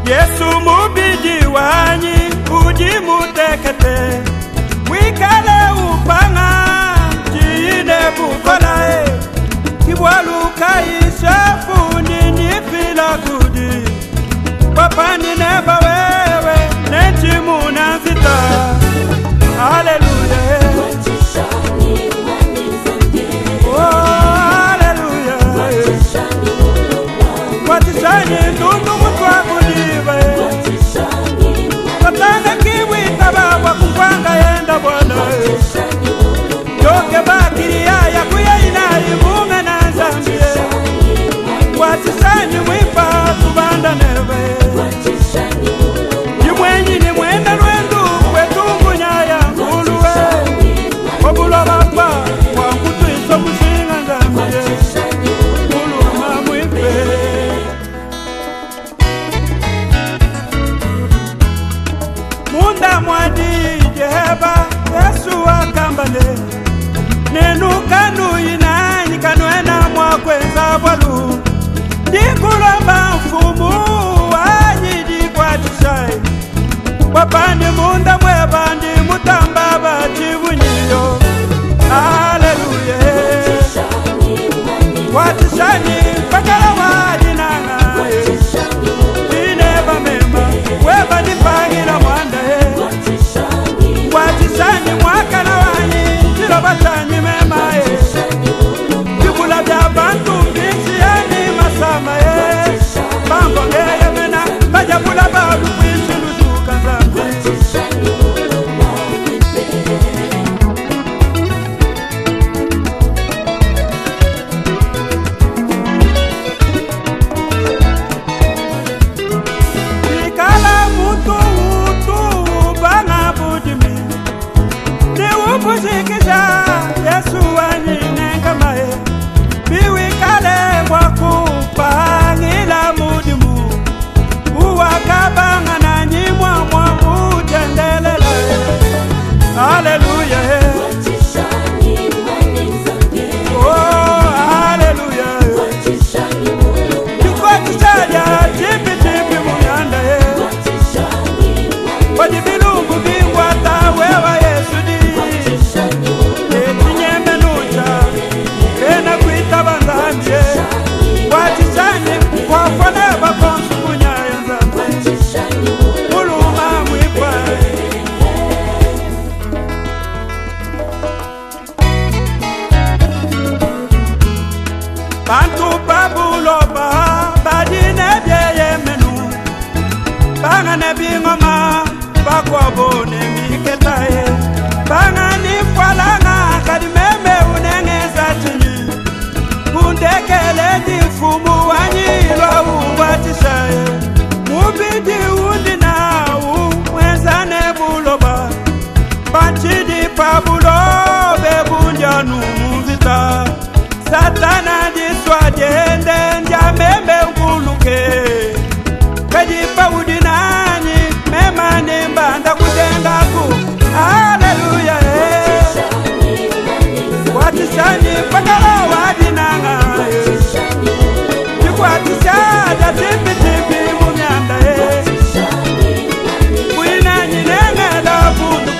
Yesu mubidi wanyi ujimutekete mwikale upanga jine bukola kibwaluka isafu nini fila kudi papani neba wewe nenti munazita. Haleluya, watishani ndugu mutwaku Katanga kiwita baba kupanga yenda bwana Yoke bakiri ya kuya inari munga na zambie Watishani mwipa kubanda neve Yumwenyi ni mwenda lwendu kwetungu nyaya nguluwe Wabulo bapa wangutu iso mushinga zambie Nguluma mwipe Munda mwadi jeheba Yesu akambale Nenu kanu inani kanuena mwakweza bwalu Dikulomba mfumu wajidi kwa tishai Wapandi munda mwebandi mutamba bachibunyio. Haleluya, watishani pakala wadi nanga Dineba mema weba nipangira mwanda Watishani mwakala wanyi Chilo batanyi mema Kibula bya bantu mbisi yani masama Bambo ngeye mena Bajabula balu kwisi luduka zambi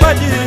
maji